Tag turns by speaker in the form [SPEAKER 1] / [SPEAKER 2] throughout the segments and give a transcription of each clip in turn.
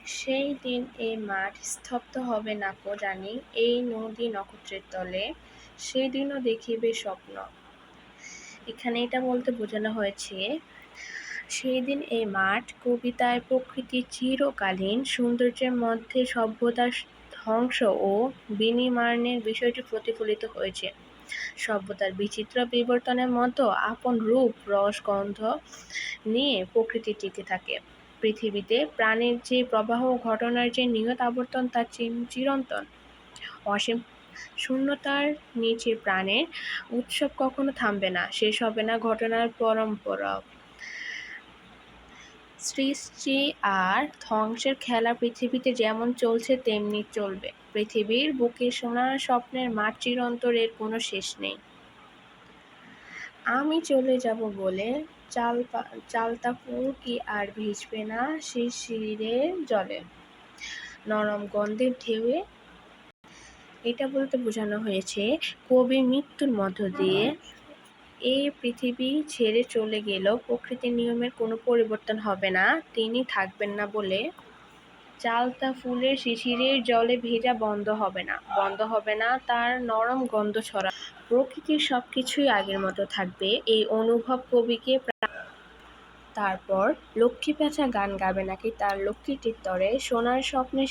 [SPEAKER 1] সেই দিন এই মাঠ স্তব্ধ হবে না কো জানি, এই নদী নক্ষত্রের তলে, সেদিনও দেখিবে স্বপ্ন। এখানে এটা বলতে বোঝানো হয়েছে, সেই দিন এই মাঠ কবিতায় প্রকৃতির চিরকালীন সৌন্দর্যের মধ্যে সভ্যতার ধ্বংস ও বিনির্মাণের বিষয়টি প্রতিফলিত হয়েছে। সভ্যতার বিচিত্র বিবর্তনের মতো আপন রূপ, রস, গন্ধ নিয়ে প্রকৃতি টিকে থাকে। পৃথিবীতে প্রাণের যে প্রবাহ, ঘটনার যে নিয়ত আবর্তন, তা চিরন্তন। অসীম শূন্যতার নিচে প্রাণের উৎসব কখনো থামবে না, শেষ হবে না ঘটনার পরম্পরা। সৃষ্টি আর ধ্বংসের খেলা পৃথিবীতে যেমন চলছে তেমনি চলবে। পৃথিবীর বুকে সোনার স্বপ্নের মাঠ চিরন্তন, এর কোনো শেষ নেই। আমি চলে যাব বলে চালতা ফুল কি আর ভিজবে না শিশিরের জলে, নরম গন্ধের ঢেউয়ে। এটা বলতে বোঝানো হয়েছে, কবি মৃত্যুর মধ্য দিয়ে এই পৃথিবী ছেড়ে চলে গেলেও প্রকৃতির নিয়মের কোনো পরিবর্তন হবে না, তিনি থাকবেন না বলে চালতা ফুলের শিশিরের জলে ভেজা বন্ধ হবে না তার নরম গন্ধ ছড়া। প্রকৃতির সবকিছুই আগের মতো থাকবে, এই অনুভব কবিকে। তারপর লক্ষ্মী পেঁচা গান গাবে নাকি তার লক্ষ্মীটির তরে, সোনার স্বপ্নের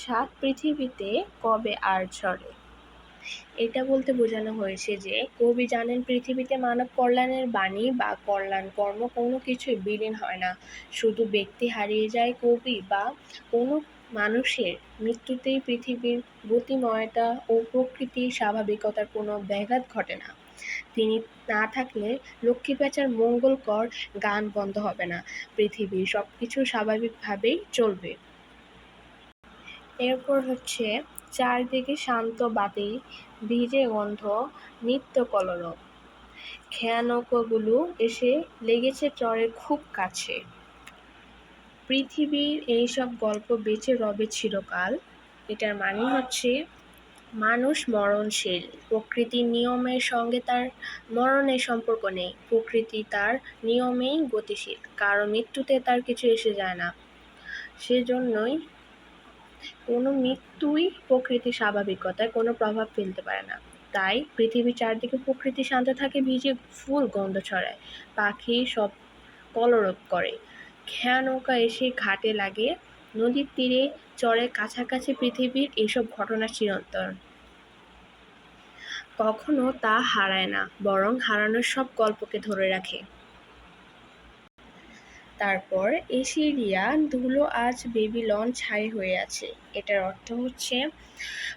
[SPEAKER 1] সাত পৃথিবীতে কবে আর ঝরে। এটা বলতে বোঝানো হয়েছে যে, কবি জানেন পৃথিবীতে মানব কল্যাণের বাণী বা কল্যাণ কর্ম কোনো কিছুই বিলীন হয় না। শুধু ব্যক্তি হারিয়ে যায়, কবি বা কোনো মানুষের মৃত্যুতেই পৃথিবীর গতিময়তা ও প্রকৃতির স্বাভাবিকতার কোনো ব্যাঘাত ঘটে না। তিনি না থাকলে লক্ষ্মী পেঁচার মঙ্গলকর গান বন্ধ হবে না, পৃথিবীর সবকিছু স্বাভাবিকভাবেই চলবে। এরপর হচ্ছে, চারদিকে শান্ত বাতি, ভিজে গন্ধ, নিত্য কলরব, খেয়া নৌকাগুলো এসে লেগেছে চরের খুব কাছে। পৃথিবীর এইসব গল্প বেঁচে রবে চিরকাল। এটার মানে হচ্ছে, মানুষ মরণশীল, প্রকৃতির নিয়মের সঙ্গে তার মরণের সম্পর্ক নেই। প্রকৃতি তার নিয়মেই গতিশীল, কারো মৃত্যুতে তার কিছু এসে যায় না। সেজন্যই কোনো মৃত্যুই প্রকৃতির স্বাভাবিকতায় কোনো প্রভাব ফেলতে পারে না। তাই পৃথিবীর চারদিকে প্রকৃতি শান্ত থাকে, ভিজে ফুল গন্ধ ছড়ায়, পাখি সব কলরব করে, খেয়া নৌকা এসে ঘাটে লাগে, নদীর তীরে চরের কাছাকাছি, পৃথিবীর এসব ঘটনা চিরন্তন। কখনো তা হারায় না, বরং হারানোর সব গল্পকে ধরে রাখে। তারপর এসিরিয়া ধুলো আজ বেবিলন ছাই হয়ে আছে। এটার অর্থ হচ্ছে,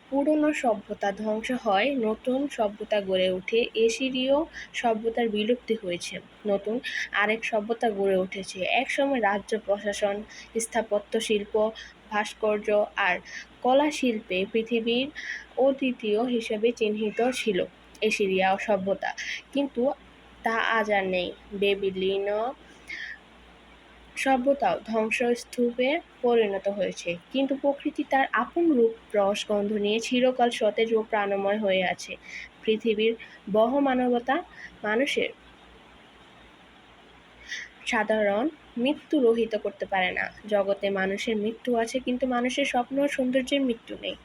[SPEAKER 1] পুরনো সভ্যতা ধ্বংস হয়, নতুন সভ্যতা গড়ে ওঠে। এসিরীয় সভ্যতার বিলুপ্তি হয়েছে, নতুন আরেক সভ্যতা গড়ে উঠেছে। একসময় রাজ্য প্রশাসন, স্থাপত্য শিল্প, ভাস্কর্য আর কলা শিল্পে পৃথিবীর অদ্বিতীয় হিসেবে চিহ্নিত ছিল এসিরিয়া সভ্যতা, কিন্তু তা আজ আর নেই। বেবিলীয় সভ্যতাও ধ্বংসস্তূপে পরিণত হয়েছে, কিন্তু প্রকৃতি তার আপন রূপ, রস, গন্ধ নিয়ে চিরকাল সতেজ ও প্রাণময় হয়ে আছে। পৃথিবীর বহমানবতা মানুষের সাধারণ মৃত্যু রহিত করতে পারে না। জগতে মানুষের মৃত্যু আছে, কিন্তু মানুষের স্বপ্ন ও সৌন্দর্যের মৃত্যু নেই।